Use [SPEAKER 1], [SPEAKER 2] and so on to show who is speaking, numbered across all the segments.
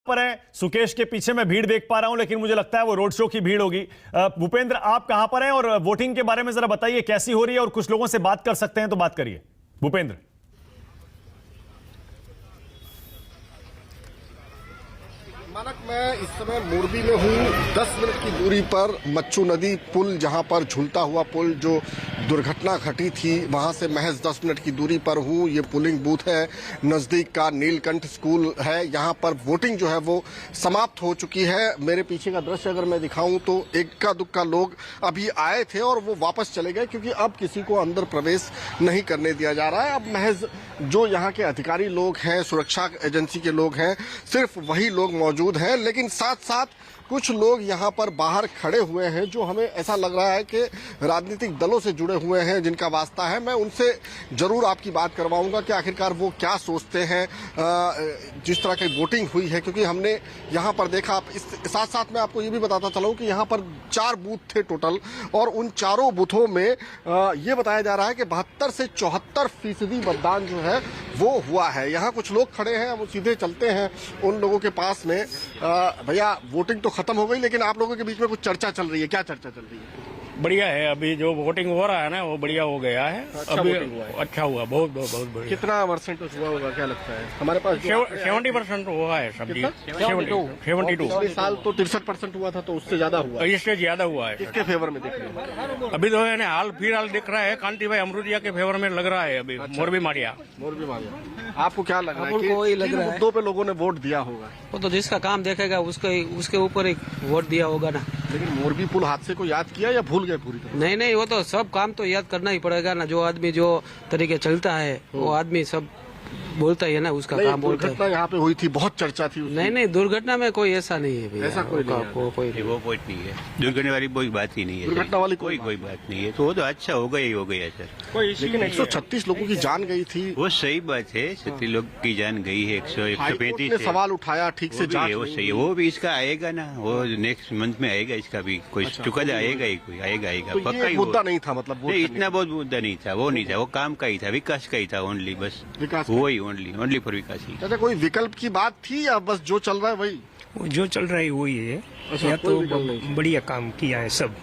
[SPEAKER 1] पर है। सुकेश के पीछे मैं भीड़ देख पा रहा हूं, लेकिन मुझे लगता है वो रोड शो की भीड़ होगी। भूपेंद्र, आप कहां पर हैं और वोटिंग के बारे में जरा बताइए, कैसी हो रही है और कुछ लोगों से बात कर सकते हैं तो बात करिए भूपेंद्र।
[SPEAKER 2] मानक, मैं इस समय मोरबी में हूँ। 10 मिनट की दूरी पर मच्छू नदी पुल, जहाँ पर झूलता हुआ पुल जो दुर्घटना घटी थी, वहाँ से महज 10 मिनट की दूरी पर हूँ। ये पोलिंग बूथ है, नज़दीक का नीलकंठ स्कूल है। यहाँ पर वोटिंग जो है वो समाप्त हो चुकी है। मेरे पीछे का दृश्य अगर मैं दिखाऊं तो इक्का दुक्का लोग अभी आए थे और वो वापस चले गए, क्योंकि अब किसी को अंदर प्रवेश नहीं करने दिया जा रहा है। अब महज जो यहाँ के अधिकारी लोग हैं, सुरक्षा एजेंसी के लोग हैं, सिर्फ वही लोग मौजूद हैं। लेकिन साथ साथ कुछ लोग यहाँ पर बाहर खड़े हुए हैं जो हमें ऐसा लग रहा है कि राजनीतिक दलों से जुड़े हुए हैं, जिनका वास्ता है। मैं उनसे जरूर आपकी बात करवाऊंगा कि आखिरकार वो क्या सोचते हैं जिस तरह की वोटिंग हुई है, क्योंकि हमने यहाँ पर देखा। इस साथ साथ मैं आपको ये भी बताता चलूँ कि यहाँ पर 4 बूथ थे टोटल, और उन चारों बूथों में ये बताया जा रहा है कि 72 से 74% मतदान जो है वो हुआ है। यहाँ कुछ लोग खड़े हैं, हम सीधे चलते हैं उन लोगों के पास में। भैया, वोटिंग तो खत्म हो गई, लेकिन आप लोगों के बीच में कुछ चर्चा चल रही है, क्या चर्चा चल रही है?
[SPEAKER 3] बढ़िया है, अभी जो वोटिंग हो रहा है ना वो बढ़िया हो गया है।
[SPEAKER 2] अच्छा,
[SPEAKER 3] अभी
[SPEAKER 2] हुआ है।
[SPEAKER 3] अच्छा हुआ, बहुत बहुत बहुत बढ़िया।
[SPEAKER 2] कितना परसेंट हुआ होगा, क्या लगता है? हमारे पास
[SPEAKER 3] 70% हुआ है सब्जी। 72।
[SPEAKER 2] पिछले साल तो 63% हुआ था, तो उससे ज्यादा हुआ।
[SPEAKER 3] इससे ज्यादा हुआ है।
[SPEAKER 2] किसके फेवर में दिख रही है?
[SPEAKER 3] अभी तो है ना, हाल फिलहाल दिख रहा है कांति भाई अमरुदिया के फेवर में लग रहा है अभी। मोरबी मारिया।
[SPEAKER 2] आपको क्या लग रहा है कि किन मुद्दों पे लोगों ने वोट दिया होगा?
[SPEAKER 4] वो तो जिसका काम देखेगा उसके ऊपर एक वोट दिया होगा ना।
[SPEAKER 2] लेकिन मोरबी पुल हादसे को याद किया या भूल गए पूरी तरह?
[SPEAKER 4] नहीं, वो तो सब काम तो याद करना ही पड़ेगा ना। जो आदमी जो तरीके चलता है वो आदमी सब बोलता ही है ना, उसका काम बोलता है।
[SPEAKER 2] दुर्घटना यहाँ पे हुई थी, बहुत चर्चा थी उसकी।
[SPEAKER 4] नहीं, दुर्घटना में कोई ऐसा नहीं है भैया।
[SPEAKER 2] ऐसा कोई नहीं है।
[SPEAKER 4] कोई
[SPEAKER 5] वो कोई नहीं है, दुर्घटना वाली कोई बात ही नहीं है।
[SPEAKER 2] दुर्घटना वाली
[SPEAKER 5] कोई बात नहीं है, तो वो तो अच्छा हो गया ही हो गया सर।
[SPEAKER 2] लेकिन 136 लोगों की जान गई थी।
[SPEAKER 5] वो सही बात है, 36 लोग की जान गई है। 135
[SPEAKER 2] ने सवाल उठाया, ठीक से जांच
[SPEAKER 5] वो
[SPEAKER 2] नहीं
[SPEAKER 5] सही है। वो भी इसका आएगा ना, वो नेक्स्ट मंथ में आएगा इसका भी कोई चुकादा आएगा ही, कोई आएगा
[SPEAKER 2] तो
[SPEAKER 5] पक्का ही।
[SPEAKER 2] मुद्दा नहीं था, मतलब
[SPEAKER 5] नहीं, इतना बहुत मुद्दा नहीं था, वो नहीं था, वो काम का ही था, विकास का ही था ओनली, बस
[SPEAKER 2] विकास
[SPEAKER 5] वो ही ओनली फॉर विकास ही।
[SPEAKER 2] अच्छा, कोई विकल्प की बात थी या बस जो चल रहा है वही?
[SPEAKER 6] जो चल रहा है वही है।
[SPEAKER 2] अच्छा,
[SPEAKER 6] या
[SPEAKER 2] कोई
[SPEAKER 6] तो
[SPEAKER 2] विकल्प नहीं।
[SPEAKER 6] बढ़िया काम किया है सब,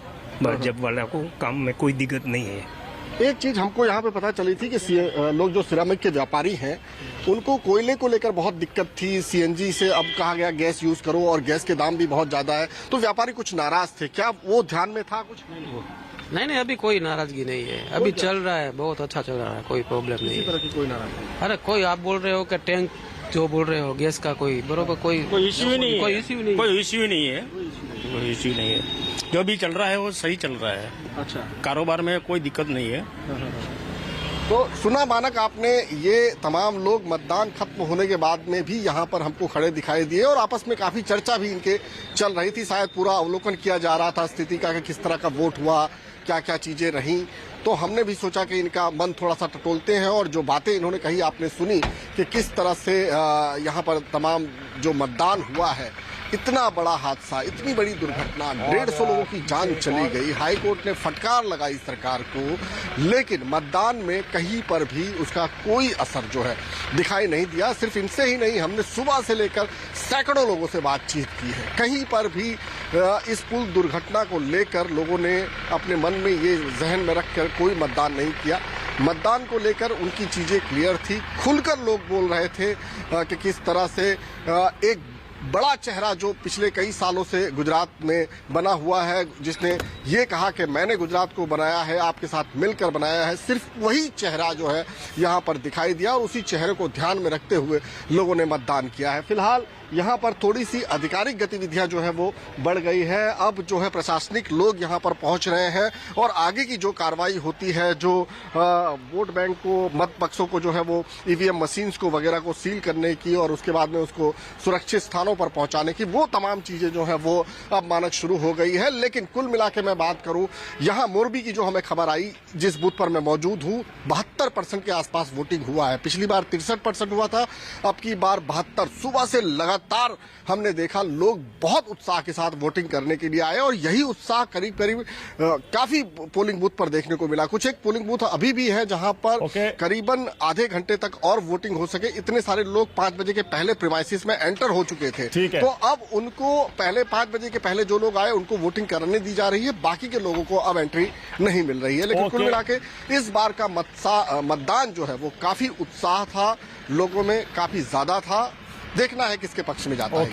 [SPEAKER 6] भाजपा वाला को काम में कोई दिक्कत नहीं है।
[SPEAKER 2] एक चीज हमको यहाँ पे पता चली थी कि लोग जो सिरामिक के व्यापारी हैं, उनको कोयले को लेकर बहुत दिक्कत थी। सीएनजी से अब कहा गया गैस यूज करो, और गैस के दाम भी बहुत ज्यादा है, तो व्यापारी कुछ नाराज थे। क्या वो ध्यान में था कुछ?
[SPEAKER 4] नहीं, अभी कोई नाराजगी नहीं है। अभी चल रहा है, बहुत अच्छा चल रहा है, कोई प्रॉब्लम नहीं है।
[SPEAKER 2] तरह की कोई नाराजगी?
[SPEAKER 4] अरे कोई आप बोल रहे हो कि टैंक जो बोल रहे हो गैस का कोई बरोबर कोई
[SPEAKER 3] इश्यू ही नहीं है।
[SPEAKER 4] कोई इश्यू नहीं
[SPEAKER 3] कोई इश्यू नहीं है। जो भी चल रहा है वो सही चल रहा है।
[SPEAKER 2] अच्छा,
[SPEAKER 3] कारोबार में कोई दिक्कत नहीं है।
[SPEAKER 2] तो सुना मानक आपने, ये तमाम लोग मतदान खत्म होने के बाद में भी यहाँ पर हमको खड़े दिखाई दिए, और आपस में काफी चर्चा भी इनके चल रही थी। शायद पूरा अवलोकन किया जा रहा था स्थिति का कि किस तरह का वोट हुआ, क्या क्या चीजें रहीं। तो हमने भी सोचा कि इनका मन थोड़ा सा टटोलते हैं, और जो बातें इन्होंने कही आपने सुनी कि किस तरह से यहाँ पर तमाम जो मतदान हुआ है, इतना बड़ा हादसा, इतनी बड़ी दुर्घटना, 150 लोगों की जान चली गई। हाई कोर्ट ने फटकार लगाई सरकार को, लेकिन मतदान में कहीं पर भी उसका कोई असर जो है दिखाई नहीं दिया। सिर्फ इनसे ही नहीं, हमने सुबह से लेकर सैकड़ों लोगों से बातचीत की है, कहीं पर भी इस पुल दुर्घटना को लेकर लोगों ने अपने मन में ये जहन में रखकर कोई मतदान नहीं किया। मतदान को लेकर उनकी चीजें क्लियर थी, खुलकर लोग बोल रहे थे कि किस तरह से एक बड़ा चेहरा जो पिछले कई सालों से गुजरात में बना हुआ है, जिसने ये कहा कि मैंने गुजरात को बनाया है, आपके साथ मिलकर बनाया है, सिर्फ वही चेहरा जो है यहाँ पर दिखाई दिया, और उसी चेहरे को ध्यान में रखते हुए लोगों ने मतदान किया है। फिलहाल यहाँ पर थोड़ी सी आधिकारिक गतिविधियां जो है वो बढ़ गई है। अब जो है प्रशासनिक लोग यहाँ पर पहुँच रहे हैं, और आगे की जो कार्रवाई होती है, जो वोट बैंक को, मत बक्सों को जो है वो ईवीएम मशीन्स को वगैरह को सील करने की, और उसके बाद में उसको सुरक्षित स्थानों पर पहुंचाने की, वो तमाम चीजें जो है वो अब मानक शुरू हो गई है। लेकिन कुल मिला के मैं बात करूं, यहाँ मोरबी की जो हमें खबर आई, जिस बूथ पर मैं मौजूद हूँ, 72% के आसपास वोटिंग हुआ है। पिछली बार 63% हुआ था, अब की बार 72। सुबह से लगातार लगातार हमने देखा लोग बहुत उत्साह के साथ वोटिंग करने के लिए आए और यही उत्साह करीब करीब काफी पोलिंग बूथ पर देखने को मिला। कुछ एक पोलिंग बूथ अभी भी है जहां पर करीबन आधे घंटे तक और वोटिंग हो सके, इतने सारे लोग 5 बजे के पहले प्रीमाइसिस में एंटर हो चुके थे। तो अब उनको पहले 5 बजे के पहले जो लोग आए उनको वोटिंग करने दी जा रही है, बाकी के लोगों को अब एंट्री नहीं मिल रही है। लेकिन कुल मिला के इस बार का मतदान जो है वो काफी उत्साह था, लोगों में काफी ज्यादा था। देखना है किसके पक्ष में जाता है।